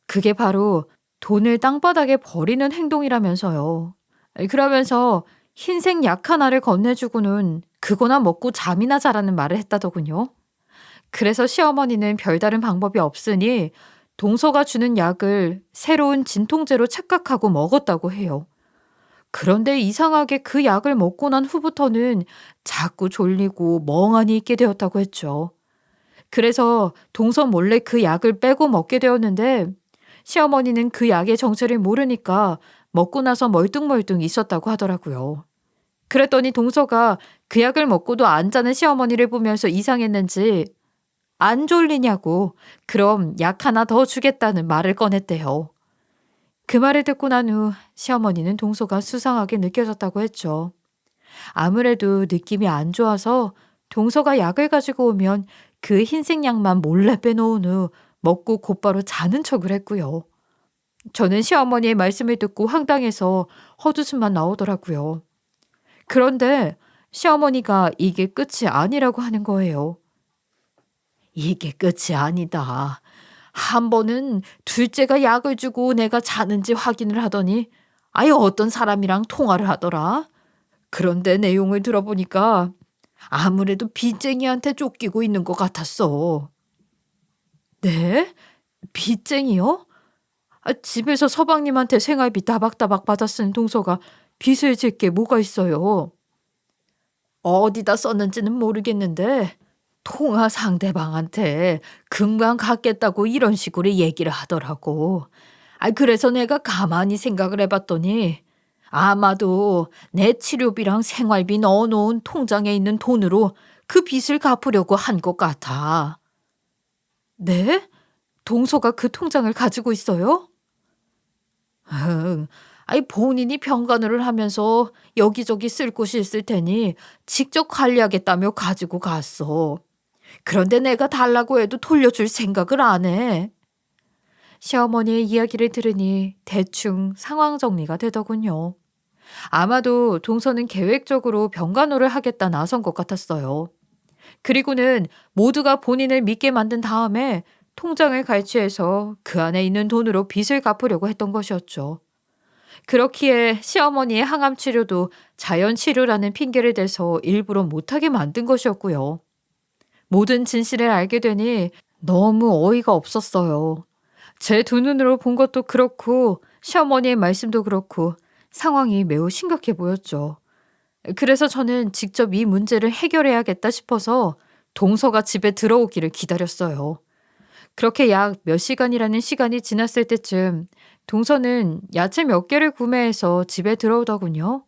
그게 바로 돈을 땅바닥에 버리는 행동이라면서요. 그러면서 흰색 약 하나를 건네주고는 그거나 먹고 잠이나 자라는 말을 했다더군요. 그래서 시어머니는 별다른 방법이 없으니 동서가 주는 약을 새로운 진통제로 착각하고 먹었다고 해요. 그런데 이상하게 그 약을 먹고 난 후부터는 자꾸 졸리고 멍하니 있게 되었다고 했죠. 그래서 동서 몰래 그 약을 빼고 먹게 되었는데 시어머니는 그 약의 정체를 모르니까 먹고 나서 멀뚱멀뚱 있었다고 하더라고요. 그랬더니 동서가 그 약을 먹고도 안 자는 시어머니를 보면서 이상했는지 안 졸리냐고 그럼 약 하나 더 주겠다는 말을 꺼냈대요. 그 말을 듣고 난 후 시어머니는 동서가 수상하게 느껴졌다고 했죠. 아무래도 느낌이 안 좋아서 동서가 약을 가지고 오면 그 흰색 약만 몰래 빼놓은 후 먹고 곧바로 자는 척을 했고요. 저는 시어머니의 말씀을 듣고 황당해서 헛웃음만 나오더라고요. 그런데 시어머니가 이게 끝이 아니라고 하는 거예요. 이게 끝이 아니다. 한 번은 둘째가 약을 주고 내가 자는지 확인을 하더니 아예 어떤 사람이랑 통화를 하더라. 그런데 내용을 들어보니까 아무래도 빚쟁이한테 쫓기고 있는 것 같았어. 네? 빚쟁이요? 집에서 서방님한테 생활비 따박따박 받아 쓴 동서가 빚을 질 게 뭐가 있어요? 어디다 썼는지는 모르겠는데 통화 상대방한테 금방 갚겠다고 이런 식으로 얘기를 하더라고. 그래서 내가 가만히 생각을 해봤더니 아마도 내 치료비랑 생활비 넣어놓은 통장에 있는 돈으로 그 빚을 갚으려고 한 것 같아. 네? 동서가 그 통장을 가지고 있어요? 응. 본인이 병간호를 하면서 여기저기 쓸 곳이 있을 테니 직접 관리하겠다며 가지고 갔어. 그런데 내가 달라고 해도 돌려줄 생각을 안 해. 시어머니의 이야기를 들으니 대충 상황 정리가 되더군요. 아마도 동서는 계획적으로 병간호를 하겠다 나선 것 같았어요. 그리고는 모두가 본인을 믿게 만든 다음에 통장을 갈취해서 그 안에 있는 돈으로 빚을 갚으려고 했던 것이었죠. 그렇기에 시어머니의 항암 치료도 자연 치료라는 핑계를 대서 일부러 못하게 만든 것이었고요. 모든 진실을 알게 되니 너무 어이가 없었어요. 제 두 눈으로 본 것도 그렇고 시어머니의 말씀도 그렇고 상황이 매우 심각해 보였죠. 그래서 저는 직접 이 문제를 해결해야겠다 싶어서 동서가 집에 들어오기를 기다렸어요. 그렇게 약 몇 시간이라는 시간이 지났을 때쯤 동서는 야채 몇 개를 구매해서 집에 들어오더군요.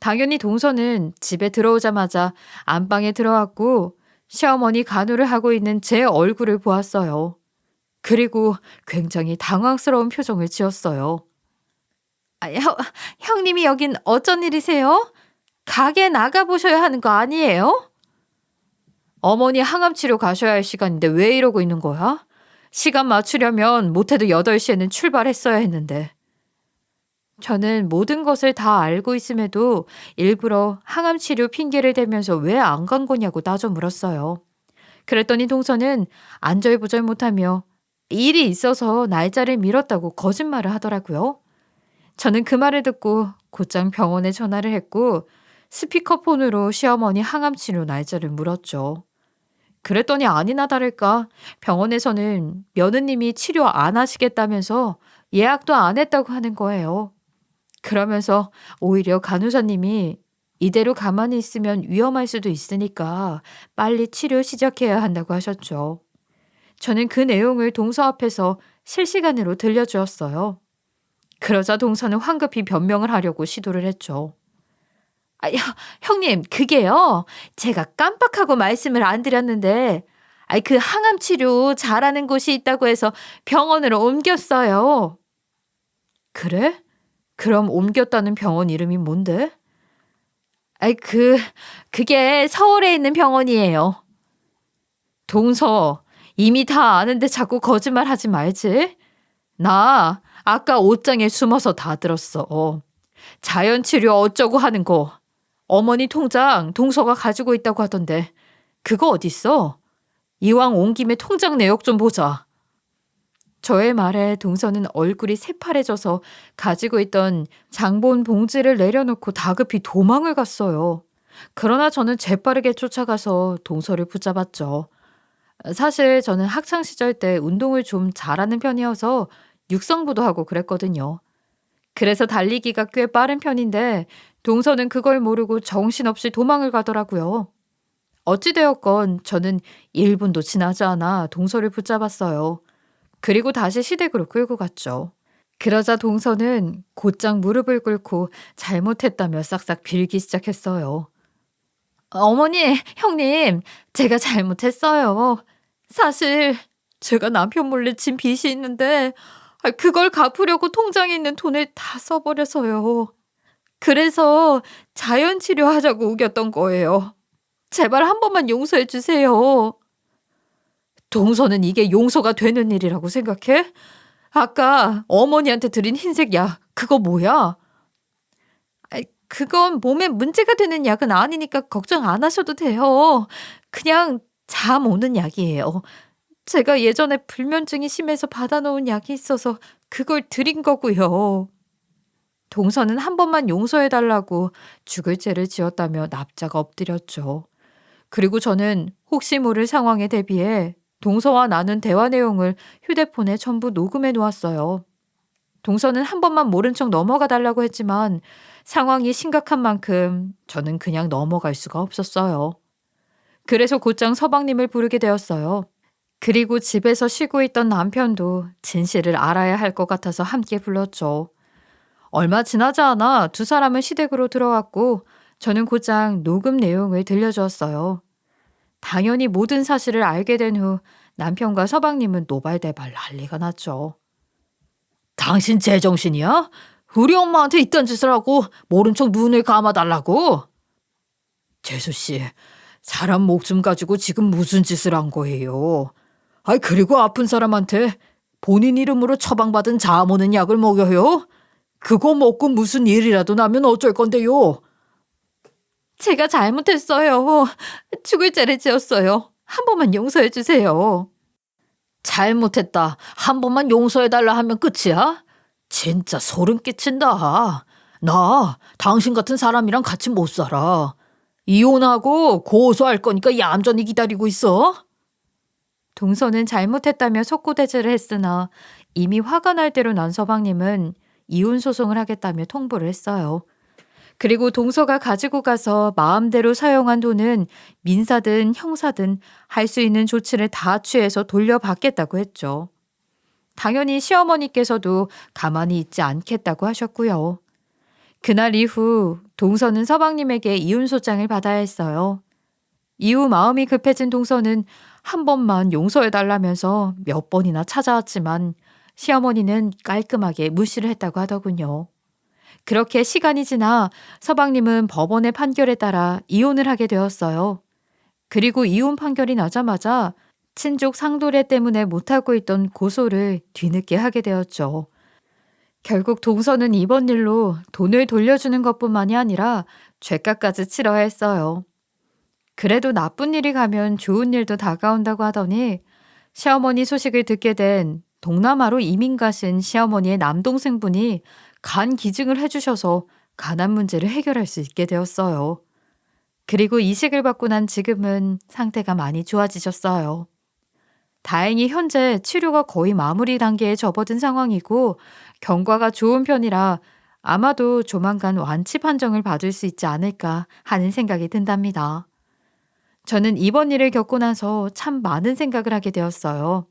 당연히 동서는 집에 들어오자마자 안방에 들어왔고 시어머니 간호를 하고 있는 제 얼굴을 보았어요. 그리고 굉장히 당황스러운 표정을 지었어요. 형님이 여긴 어쩐 일이세요? 가게 나가보셔야 하는 거 아니에요? 어머니 항암 치료 가셔야 할 시간인데 왜 이러고 있는 거야? 시간 맞추려면 못해도 8시에는 출발했어야 했는데. 저는 모든 것을 다 알고 있음에도 일부러 항암 치료 핑계를 대면서 왜 안 간 거냐고 따져 물었어요. 그랬더니 동서는 안절부절 못하며 일이 있어서 날짜를 미뤘다고 거짓말을 하더라고요. 저는 그 말을 듣고 곧장 병원에 전화를 했고 스피커폰으로 시어머니 항암 치료 날짜를 물었죠. 그랬더니 아니나 다를까 병원에서는 며느님이 치료 안 하시겠다면서 예약도 안 했다고 하는 거예요. 그러면서 오히려 간호사님이 이대로 가만히 있으면 위험할 수도 있으니까 빨리 치료 시작해야 한다고 하셨죠. 저는 그 내용을 동서 앞에서 실시간으로 들려주었어요. 그러자 동서는 황급히 변명을 하려고 시도를 했죠. 형님, 그게요. 제가 깜빡하고 말씀을 안 드렸는데, 그 항암 치료 잘하는 곳이 있다고 해서 병원으로 옮겼어요. 그래? 그럼 옮겼다는 병원 이름이 뭔데? 그게 서울에 있는 병원이에요. 동서, 이미 다 아는데 자꾸 거짓말 하지 말지. 나 아까 옷장에 숨어서 다 들었어. 자연치료 어쩌고 하는 거. 어머니 통장 동서가 가지고 있다고 하던데 그거 어딨어? 이왕 온 김에 통장 내역 좀 보자. 저의 말에 동서는 얼굴이 새파래져서 가지고 있던 장본 봉지를 내려놓고 다급히 도망을 갔어요. 그러나 저는 재빠르게 쫓아가서 동서를 붙잡았죠. 사실 저는 학창시절 때 운동을 좀 잘하는 편이어서 육상부도 하고 그랬거든요. 그래서 달리기가 꽤 빠른 편인데 동서는 그걸 모르고 정신없이 도망을 가더라고요. 어찌되었건 저는 1분도 지나지 않아 동서를 붙잡았어요. 그리고 다시 시댁으로 끌고 갔죠. 그러자 동서는 곧장 무릎을 꿇고 잘못했다며 싹싹 빌기 시작했어요. 어머니, 형님, 제가 잘못했어요. 사실 제가 남편 몰래 진 빚이 있는데 그걸 갚으려고 통장에 있는 돈을 다 써버려서요. 그래서 자연치료 하자고 우겼던 거예요. 제발 한 번만 용서해 주세요. 동서는 이게 용서가 되는 일이라고 생각해? 아까 어머니한테 드린 흰색 약, 그거 뭐야? 그건 몸에 문제가 되는 약은 아니니까 걱정 안 하셔도 돼요. 그냥 잠 오는 약이에요. 제가 예전에 불면증이 심해서 받아놓은 약이 있어서 그걸 드린 거고요. 동서는 한 번만 용서해달라고 죽을 죄를 지었다며 납작 엎드렸죠. 그리고 저는 혹시 모를 상황에 대비해 동서와 나눈 대화 내용을 휴대폰에 전부 녹음해 놓았어요. 동서는 한 번만 모른 척 넘어가 달라고 했지만 상황이 심각한 만큼 저는 그냥 넘어갈 수가 없었어요. 그래서 곧장 서방님을 부르게 되었어요. 그리고 집에서 쉬고 있던 남편도 진실을 알아야 할 것 같아서 함께 불렀죠. 얼마 지나지 않아 두 사람은 시댁으로 들어왔고 저는 곧장 녹음 내용을 들려주었어요. 당연히 모든 사실을 알게 된 후 남편과 서방님은 노발대발 난리가 났죠. 당신 제정신이야? 우리 엄마한테 이딴 짓을 하고 모른 척 눈을 감아달라고? 재수씨, 사람 목숨 가지고 지금 무슨 짓을 한 거예요? 그리고 아픈 사람한테 본인 이름으로 처방받은 잠 오는 약을 먹여요? 그거 먹고 무슨 일이라도 나면 어쩔 건데요? 제가 잘못했어요. 죽을 죄를 지었어요. 한 번만 용서해 주세요. 잘못했다. 한 번만 용서해달라 하면 끝이야? 진짜 소름 끼친다. 나 당신 같은 사람이랑 같이 못 살아. 이혼하고 고소할 거니까 얌전히 기다리고 있어. 동서는 잘못했다며 속고대죄를 했으나 이미 화가 날 대로 난 서방님은 이혼 소송을 하겠다며 통보를 했어요. 그리고 동서가 가지고 가서 마음대로 사용한 돈은 민사든 형사든 할 수 있는 조치를 다 취해서 돌려받겠다고 했죠. 당연히 시어머니께서도 가만히 있지 않겠다고 하셨고요. 그날 이후 동서는 서방님에게 이혼소장을 받아야 했어요. 이후 마음이 급해진 동서는 한 번만 용서해달라면서 몇 번이나 찾아왔지만 시어머니는 깔끔하게 무시를 했다고 하더군요. 그렇게 시간이 지나 서방님은 법원의 판결에 따라 이혼을 하게 되었어요. 그리고 이혼 판결이 나자마자 친족 상도례 때문에 못하고 있던 고소를 뒤늦게 하게 되었죠. 결국 동서는 이번 일로 돈을 돌려주는 것뿐만이 아니라 죄값까지 치러야 했어요. 그래도 나쁜 일이 가면 좋은 일도 다가온다고 하더니 시어머니 소식을 듣게 된 동남아로 이민 가신 시어머니의 남동생분이 간 기증을 해주셔서 간암 문제를 해결할 수 있게 되었어요. 그리고 이식을 받고 난 지금은 상태가 많이 좋아지셨어요. 다행히 현재 치료가 거의 마무리 단계에 접어든 상황이고 경과가 좋은 편이라 아마도 조만간 완치 판정을 받을 수 있지 않을까 하는 생각이 든답니다. 저는 이번 일을 겪고 나서 참 많은 생각을 하게 되었어요.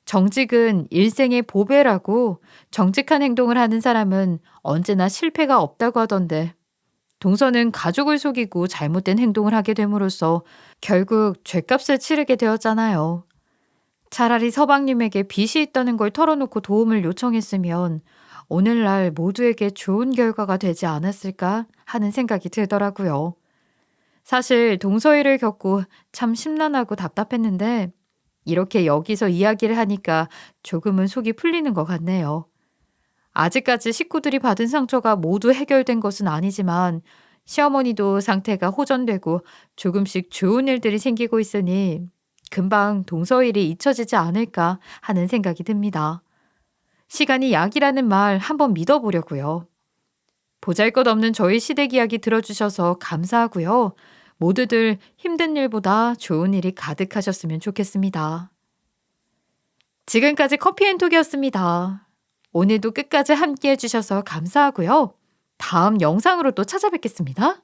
정직은 일생의 보배라고 정직한 행동을 하는 사람은 언제나 실패가 없다고 하던데 동서는 가족을 속이고 잘못된 행동을 하게 됨으로써 결국 죗값을 치르게 되었잖아요. 차라리 서방님에게 빚이 있다는 걸 털어놓고 도움을 요청했으면 오늘날 모두에게 좋은 결과가 되지 않았을까 하는 생각이 들더라고요. 사실 동서일을 겪고 참 심란하고 답답했는데 이렇게 여기서 이야기를 하니까 조금은 속이 풀리는 것 같네요. 아직까지 식구들이 받은 상처가 모두 해결된 것은 아니지만 시어머니도 상태가 호전되고 조금씩 좋은 일들이 생기고 있으니 금방 동서일이 잊혀지지 않을까 하는 생각이 듭니다. 시간이 약이라는 말 한번 믿어보려고요. 보잘것없는 저희 시댁 이야기 들어주셔서 감사하고요. 모두들 힘든 일보다 좋은 일이 가득하셨으면 좋겠습니다. 지금까지 커피앤톡이었습니다. 오늘도 끝까지 함께 해주셔서 감사하고요. 다음 영상으로 또 찾아뵙겠습니다.